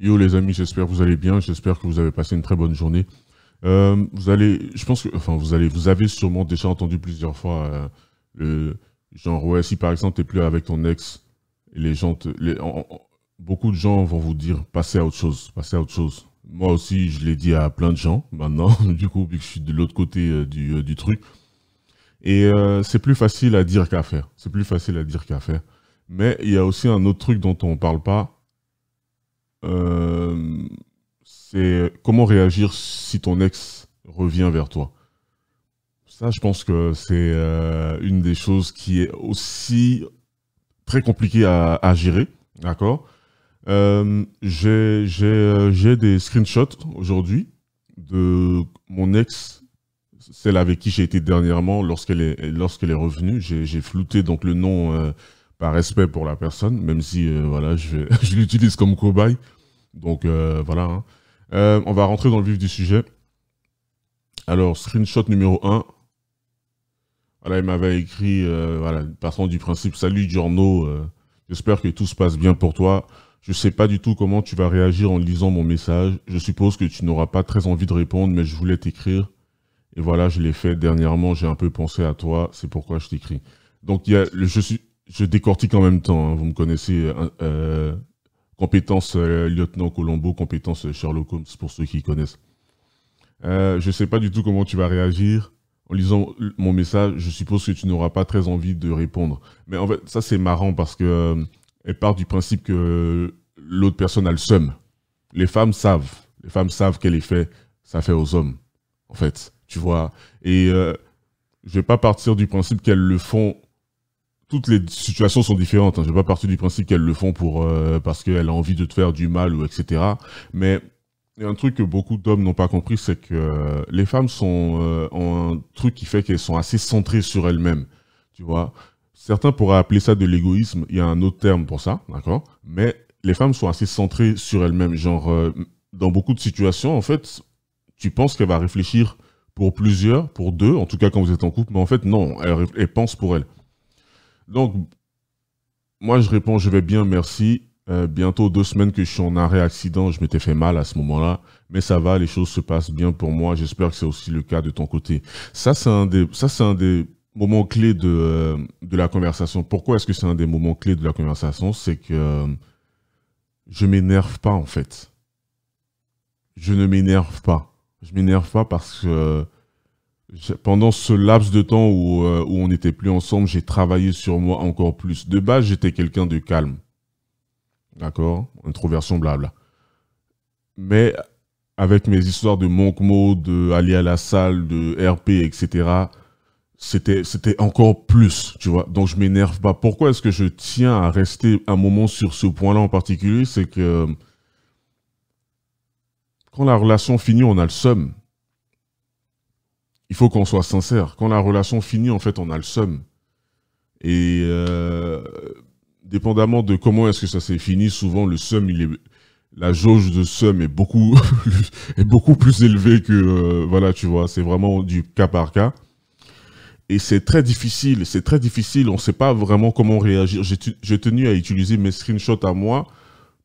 Yo les amis, j'espère que vous allez bien, j'espère que vous avez passé une très bonne journée. Je pense que, enfin vous avez sûrement déjà entendu plusieurs fois le genre ouais si par exemple t'es plus avec ton ex, et les gens beaucoup de gens vont vous dire passez à autre chose, passez à autre chose. Moi aussi je l'ai dit à plein de gens maintenant, du coup vu que je suis de l'autre côté du truc. Et c'est plus facile à dire qu'à faire, c'est plus facile à dire qu'à faire. Mais il y a aussi un autre truc dont on parle pas. Euh, c'est comment réagir si ton ex revient vers toi. Ça, je pense que c'est une des choses qui est aussi très compliquée à gérer, d'accord? J'ai des screenshots aujourd'hui de mon ex, celle avec qui j'ai été dernièrement lorsqu'elle est revenue. J'ai flouté donc le nom par respect pour la personne, même si voilà, je l'utilise comme cobaye. Donc voilà, hein. On va rentrer dans le vif du sujet. Alors, screenshot numéro un. Voilà, il m'avait écrit, voilà, partant du principe, salut Giorno, j'espère que tout se passe bien pour toi. Je sais pas du tout comment tu vas réagir en lisant mon message. Je suppose que tu n'auras pas très envie de répondre, mais je voulais t'écrire. Et voilà, je l'ai fait dernièrement, j'ai un peu pensé à toi, c'est pourquoi je t'écris. Donc, je décortique en même temps, hein, vous me connaissez, compétence lieutenant Colombo, compétence Sherlock Holmes, pour ceux qui connaissent. Je sais pas du tout comment tu vas réagir en lisant mon message. Je suppose que tu n'auras pas très envie de répondre. Mais en fait, ça c'est marrant parce que elle part du principe que l'autre personne a le seum. Les femmes savent. Les femmes savent quel effet ça fait aux hommes, en fait. Tu vois. Et je vais pas partir du principe qu'elles le font. Toutes les situations sont différentes, hein. Je vais pas partir du principe qu'elles le font parce qu'elle a envie de te faire du mal ou etc. Mais il y a un truc que beaucoup d'hommes n'ont pas compris, c'est que les femmes ont un truc qui fait qu'elles sont assez centrées sur elles-mêmes. Tu vois, certains pourraient appeler ça de l'égoïsme. Il y a un autre terme pour ça, d'accord? Mais les femmes sont assez centrées sur elles-mêmes. Genre, dans beaucoup de situations, en fait, tu penses qu'elle va réfléchir pour plusieurs, pour deux, en tout cas quand vous êtes en couple, mais en fait non, elle pense pour elle. Donc, moi, je réponds, je vais bien, merci. Bientôt 2 semaines que je suis en arrêt accident, je m'étais fait mal à ce moment-là, mais ça va, les choses se passent bien pour moi. J'espère que c'est aussi le cas de ton côté. Ça, c'est un des moments clés de la conversation. Pourquoi est-ce que c'est un des moments clés de la conversation? C'est que je m'énerve pas, en fait. Je ne m'énerve pas. Je m'énerve pas parce que pendant ce laps de temps où on n'était plus ensemble, j'ai travaillé sur moi encore plus. De base, j'étais quelqu'un de calme. D'accord? Introversion, blabla. Mais avec mes histoires de manque-mots, de aller à la salle, de RP, etc., c'était encore plus, tu vois. Donc, je m'énerve pas. Pourquoi est-ce que je tiens à rester un moment sur ce point-là en particulier? C'est que quand la relation finit, on a le seum. Il faut qu'on soit sincère. Quand la relation finit, en fait, on a le seum. Et dépendamment de comment est-ce que ça s'est fini, souvent le seum, la jauge de seum est beaucoup, est beaucoup plus élevée que, voilà, tu vois, c'est vraiment du cas par cas. Et c'est très difficile, on ne sait pas vraiment comment réagir. J'ai tenu à utiliser mes screenshots à moi,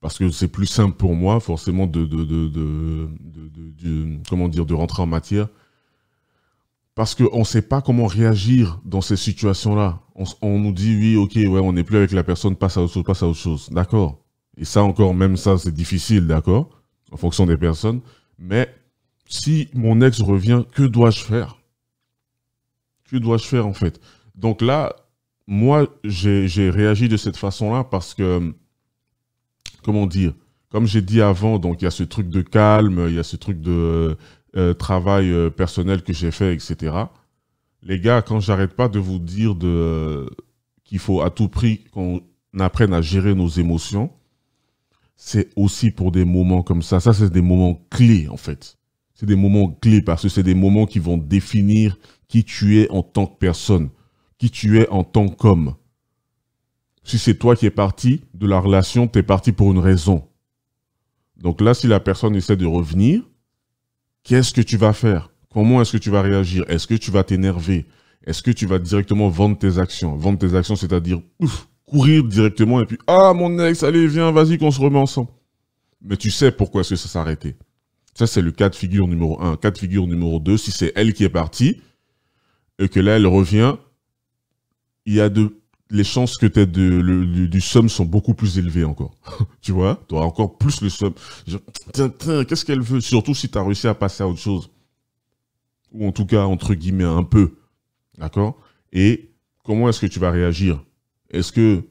parce que c'est plus simple pour moi, forcément, comment dire, de rentrer en matière. Parce qu'on ne sait pas comment réagir dans ces situations-là. On nous dit, oui, ok, ouais, on n'est plus avec la personne, passe à autre chose, passe à autre chose. D'accord. Et ça encore, même ça, c'est difficile, d'accord, en fonction des personnes. Mais si mon ex revient, que dois-je faire? Que dois-je faire, en fait? Donc là, moi, j'ai réagi de cette façon-là parce que, comment dire, comme j'ai dit avant, donc il y a ce truc de calme, il y a ce truc de travail personnel que j'ai fait, etc. Les gars, quand j'arrête pas de vous dire qu'il faut à tout prix qu'on apprenne à gérer nos émotions, c'est aussi pour des moments comme ça. Ça, c'est des moments clés, en fait. C'est des moments clés parce que c'est des moments qui vont définir qui tu es en tant que personne, qui tu es en tant qu'homme. Si c'est toi qui es parti de la relation, tu es parti pour une raison. Donc là, si la personne essaie de revenir, qu'est-ce que tu vas faire? Comment est-ce que tu vas réagir? Est-ce que tu vas t'énerver? Est-ce que tu vas directement vendre tes actions? Vendre tes actions, c'est-à-dire courir directement et puis « Ah, mon ex, allez, viens, vas-y qu'on se remet ensemble. » mais tu sais pourquoi est-ce que ça s'est arrêté. Ça, c'est le cas de figure numéro 1. Cas de figure numéro 2, si c'est elle qui est partie, et que là, elle revient, il y a les chances que tu aies du somme sont beaucoup plus élevées encore. Tu vois, tu auras encore plus le somme. Tiens, qu'est-ce qu'elle veut? Surtout si tu as réussi à passer à autre chose. Ou en tout cas, entre guillemets, un peu. D'accord? Et comment est-ce que tu vas réagir? Est-ce que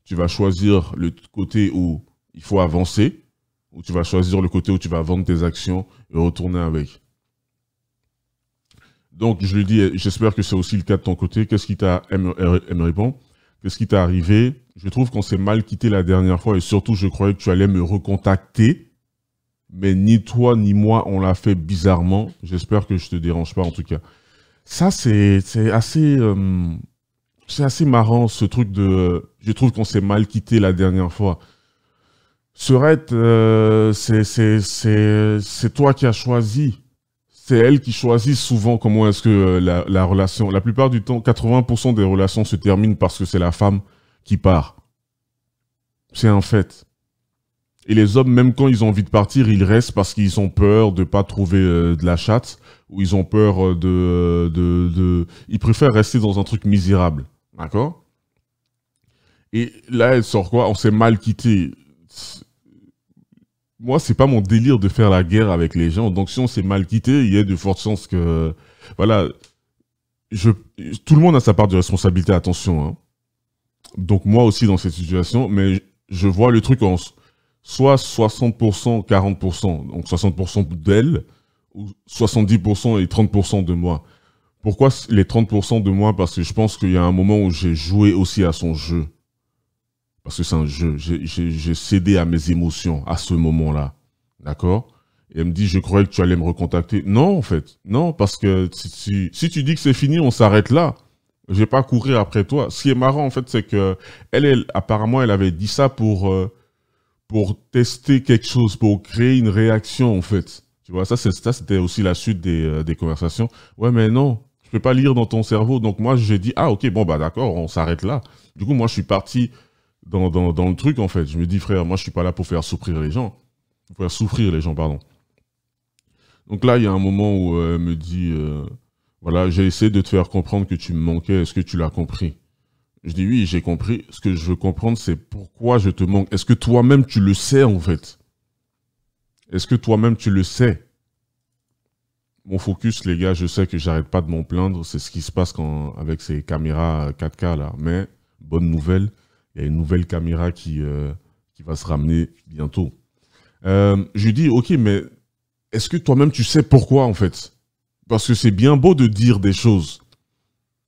tu vas choisir le côté où il faut avancer, ou tu vas choisir le côté où tu vas vendre tes actions et retourner avec? Donc, je lui dis, j'espère que c'est aussi le cas de ton côté. Qu'est-ce qui t'a, elle me répond, qu'est-ce qui t'est arrivé? Je trouve qu'on s'est mal quitté la dernière fois et surtout, je croyais que tu allais me recontacter. Mais ni toi ni moi, on l'a fait bizarrement. J'espère que je te dérange pas en tout cas. Ça, c'est assez marrant ce truc de. Je trouve qu'on s'est mal quitté la dernière fois. Serette, c'est toi qui as choisi. C'est elle qui choisit souvent comment est-ce que la relation. La plupart du temps, 80% des relations se terminent parce que c'est la femme qui part. C'est un fait. Et les hommes, même quand ils ont envie de partir, ils restent parce qu'ils ont peur de pas trouver de la chatte, ou ils ont peur Ils préfèrent rester dans un truc misérable. D'accord? Et là, elle sort quoi? On s'est mal quitté. Moi, c'est pas mon délire de faire la guerre avec les gens. Donc, si on s'est mal quitté, il y a de fortes chances que... Voilà. Tout le monde a sa part de responsabilité, attention. Hein. Donc, moi aussi dans cette situation, mais je vois le truc en soit 60%, 40%. Donc, 60% d'elle, ou 70% et 30% de moi. Pourquoi les 30% de moi? Parce que je pense qu'il y a un moment où j'ai joué aussi à son jeu. Parce que c'est un jeu. J'ai cédé à mes émotions à ce moment-là. D'accord? Et elle me dit, je croyais que tu allais me recontacter. Non, en fait. Non, parce que si tu dis que c'est fini, on s'arrête là. Je vais pas courir après toi. Ce qui est marrant, en fait, c'est que apparemment, elle avait dit ça pour tester quelque chose, pour créer une réaction, en fait. Tu vois, ça, c'était aussi la suite des conversations. Ouais, mais non, je peux pas lire dans ton cerveau. Donc, moi, j'ai dit, ah, ok, bon, bah, d'accord, on s'arrête là. Du coup, moi, je suis parti dans le truc, en fait. Je me dis, frère, moi, je suis pas là pour faire souffrir les gens. Pour faire souffrir les gens, pardon. Donc là, il y a un moment où elle me dit, voilà, j'ai essayé de te faire comprendre que tu me manquais. Est-ce que tu l'as compris? Je dis, oui, j'ai compris. Ce que je veux comprendre, c'est pourquoi je te manque. Est-ce que toi-même, tu le sais, en fait? Est-ce que toi-même, tu le sais? Mon focus, les gars, je sais que j'arrête pas de m'en plaindre. C'est ce qui se passe avec ces caméras 4K, là. Mais, bonne nouvelle, il y a une nouvelle caméra qui va se ramener bientôt. Je lui dis, ok, mais est-ce que toi-même tu sais pourquoi en fait? Parce que c'est bien beau de dire des choses,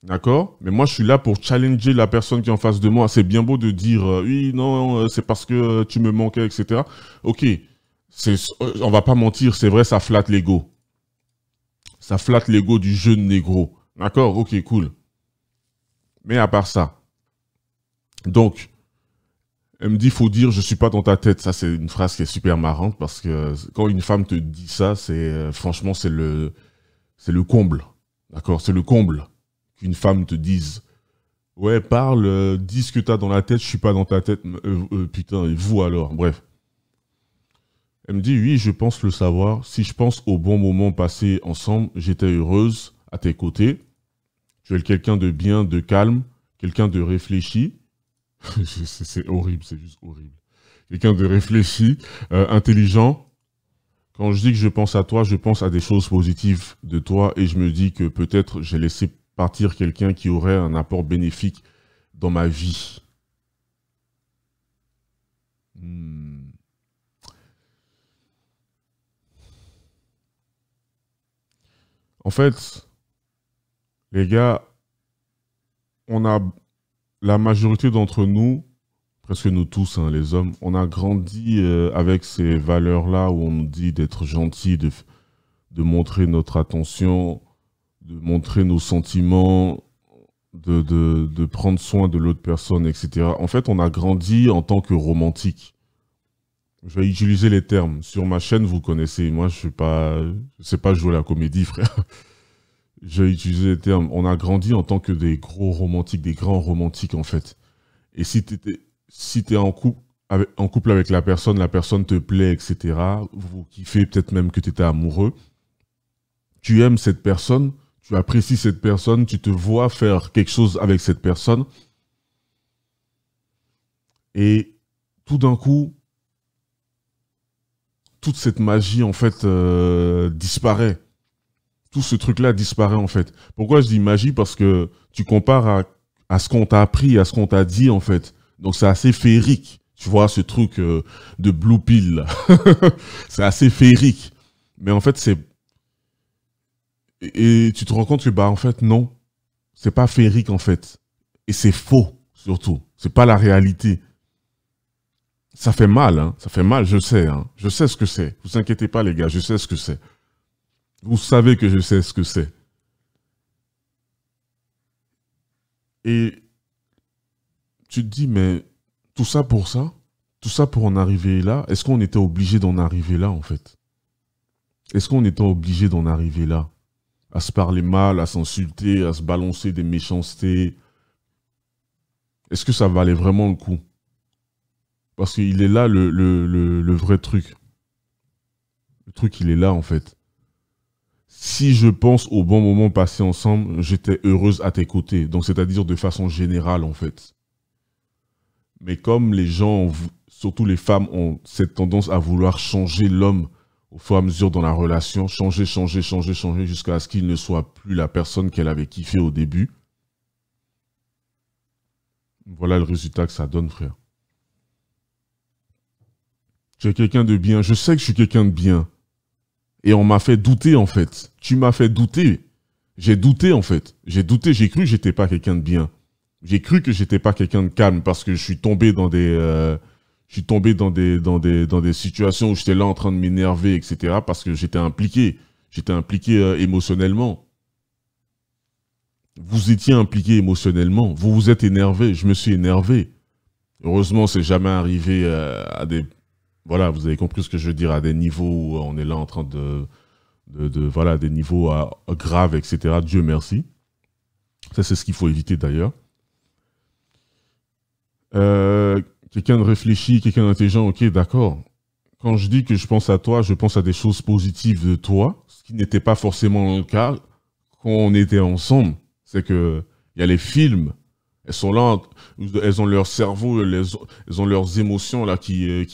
d'accord? Mais moi je suis là pour challenger la personne qui est en face de moi. C'est bien beau de dire, oui, non, c'est parce que tu me manquais, etc. Ok, on va pas mentir, c'est vrai, ça flatte l'ego. Ça flatte l'ego du jeune négro. D'accord? Ok, cool. Mais à part ça, donc, elle me dit, faut dire, je suis pas dans ta tête. Ça, c'est une phrase qui est super marrante parce que quand une femme te dit ça, franchement, c'est le comble. D'accord? C'est le comble qu'une femme te dise, ouais, parle, dis ce que t'as dans la tête, je suis pas dans ta tête. Putain, et vous alors? Bref. Elle me dit, oui, je pense le savoir. Si je pense au bon moment passé ensemble, j'étais heureuse à tes côtés. Tu es quelqu'un de bien, de calme, quelqu'un de réfléchi. C'est horrible, c'est juste horrible. Quelqu'un de réfléchi, intelligent. Quand je dis que je pense à toi, je pense à des choses positives de toi et je me dis que peut-être j'ai laissé partir quelqu'un qui aurait un apport bénéfique dans ma vie. En fait, les gars, la majorité d'entre nous, presque nous tous, hein, les hommes, on a grandi avec ces valeurs-là où on nous dit d'être gentil, de montrer notre attention, de montrer nos sentiments, de prendre soin de l'autre personne, etc. En fait, on a grandi en tant que romantique. Je vais utiliser les termes. Sur ma chaîne, vous connaissez. Moi, je sais pas jouer la comédie, frère. Je vais utiliser les termes. On a grandi en tant que des gros romantiques, des grands romantiques, en fait. Et si t'es en couple, en couple avec la personne te plaît, etc. Vous kiffez, peut-être même que tu étais amoureux. Tu aimes cette personne, tu apprécies cette personne, tu te vois faire quelque chose avec cette personne. Et tout d'un coup, toute cette magie, en fait, disparaît. Tout ce truc-là disparaît, en fait. Pourquoi je dis magie? Parce que tu compares à ce qu'on t'a appris, à ce qu'on t'a dit, en fait. Donc, c'est assez féerique. Tu vois, ce truc de blue pill, là. C'est assez féerique. Mais en fait, et tu te rends compte que, bah, en fait, non. C'est pas féerique, en fait. Et c'est faux, surtout. C'est pas la réalité. Ça fait mal, hein. Ça fait mal, je sais, hein. Je sais ce que c'est. Vous inquiétez pas, les gars, je sais ce que c'est. Vous savez que je sais ce que c'est. Et tu te dis, mais tout ça pour ça? Tout ça pour en arriver là? Est-ce qu'on était obligé d'en arriver là, en fait? Est-ce qu'on était obligé d'en arriver là? À se parler mal, à s'insulter, à se balancer des méchancetés? Est-ce que ça valait vraiment le coup? Parce qu'il est là le vrai truc. Le truc, il est là, en fait. Si je pense au bon moment passé ensemble, j'étais heureuse à tes côtés. Donc, c'est-à-dire de façon générale, en fait. Mais comme les gens, surtout les femmes, ont cette tendance à vouloir changer l'homme au fur et à mesure dans la relation, changer, jusqu'à ce qu'il ne soit plus la personne qu'elle avait kiffé au début. Voilà le résultat que ça donne, frère. Tu es quelqu'un de bien. Je sais que je suis quelqu'un de bien. Et on m'a fait douter, en fait. Tu m'as fait douter. J'ai douté, en fait. J'ai douté, j'ai cru que j'étais pas quelqu'un de bien. J'ai cru que j'étais pas quelqu'un de calme parce que je suis tombé dans des situations où j'étais là en train de m'énerver, etc. parce que j'étais impliqué. J'étais impliqué émotionnellement. Vous étiez impliqué émotionnellement. Vous vous êtes énervé. Je me suis énervé. Heureusement, c'est jamais arrivé à des... Voilà, vous avez compris ce que je veux dire, à des niveaux où on est là en train voilà, des niveaux graves, etc. Dieu merci. Ça, c'est ce qu'il faut éviter d'ailleurs. Quelqu'un de réfléchi, quelqu'un d'intelligent, ok, d'accord. Quand je dis que je pense à toi, je pense à des choses positives de toi, ce qui n'était pas forcément le cas quand on était ensemble. C'est que il y a les films, elles sont là, elles ont leur cerveau, elles ont leurs émotions là qui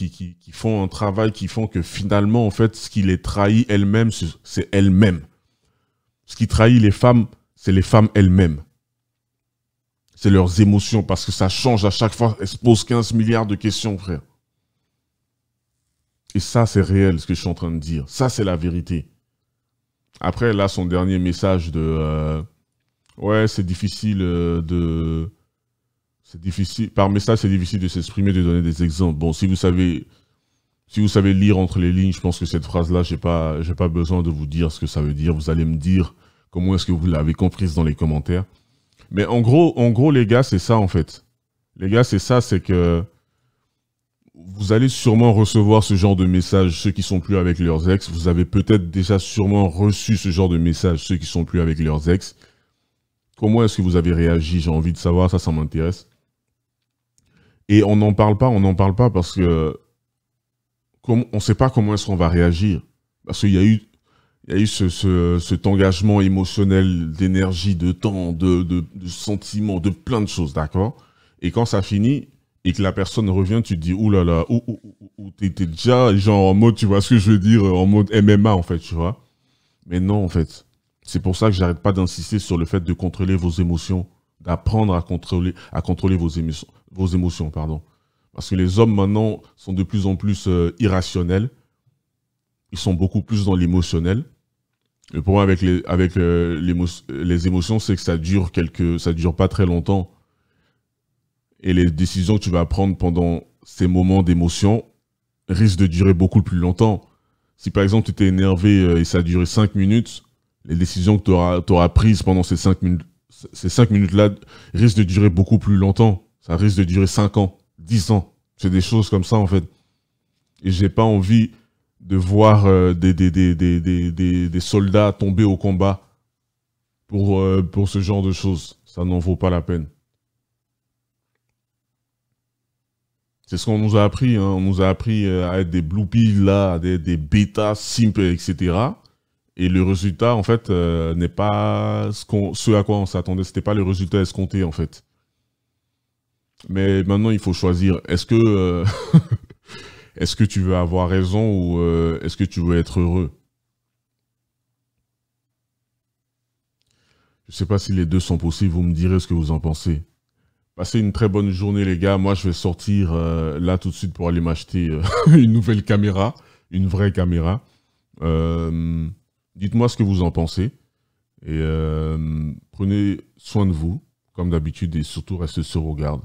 font un travail qui font que finalement, en fait, ce qui les trahit elles-mêmes, c'est elles-mêmes. Ce qui trahit les femmes, c'est les femmes elles-mêmes. C'est leurs émotions, parce que ça change à chaque fois. Elles se posent 15 milliards de questions, frère. Et ça, c'est réel, ce que je suis en train de dire. Ça, c'est la vérité. Après, là, son dernier message de... ouais, c'est difficile de... C'est difficile... Par message, c'est difficile de s'exprimer, de donner des exemples. Bon, si vous savez lire entre les lignes, je pense que cette phrase-là, j'ai pas besoin de vous dire ce que ça veut dire. Vous allez me dire comment est-ce que vous l'avez comprise dans les commentaires. Mais en gros, les gars, c'est ça, en fait. Les gars, c'est ça, c'est que vous allez sûrement recevoir ce genre de messages, ceux qui sont plus avec leurs ex. Vous avez peut-être déjà sûrement reçu ce genre de messages, ceux qui sont plus avec leurs ex. Comment est-ce que vous avez réagi? J'ai envie de savoir, ça m'intéresse. Et on n'en parle pas parce que on ne sait pas comment est-ce qu'on va réagir. Parce qu'il y a eu cet engagement émotionnel, d'énergie, de temps, de sentiments, de plein de choses, d'accord? Et quand ça finit et que la personne revient, tu te dis, oulala, t'es déjà genre en mode, tu vois ce que je veux dire, en mode MMA en fait, tu vois? Mais non, en fait. C'est pour ça que j'arrête pas d'insister sur le fait de contrôler vos émotions, d'apprendre à contrôler vos émotions, pardon. Parce que les hommes maintenant sont de plus en plus irrationnels. Ils sont beaucoup plus dans l'émotionnel. Le problème avec les émotions, c'est que ça dure pas très longtemps. Et les décisions que tu vas prendre pendant ces moments d'émotion risquent de durer beaucoup plus longtemps. Si par exemple tu t'es énervé et ça a duré 5 minutes, les décisions que tu auras prises pendant ces 5 minutes-là risquent de durer beaucoup plus longtemps. Ça risque de durer 5 ans, 10 ans. C'est des choses comme ça en fait. Et j'ai pas envie de voir des soldats tomber au combat pour ce genre de choses. Ça n'en vaut pas la peine. C'est ce qu'on nous a appris, hein. On nous a appris à être des blue pills, là, à être des bêta, simples, etc. Et le résultat, en fait, n'est pas ce à quoi on s'attendait. C'était pas le résultat escompté, en fait. Mais maintenant, il faut choisir. Est-ce que tu veux avoir raison ou est-ce que tu veux être heureux? Je sais pas si les deux sont possibles. Vous me direz ce que vous en pensez. Passez une très bonne journée, les gars. Moi, je vais sortir là tout de suite pour aller m'acheter une nouvelle caméra, une vraie caméra. Euh, Dites-moi ce que vous en pensez. Et prenez soin de vous, comme d'habitude, et surtout restez sur vos gardes.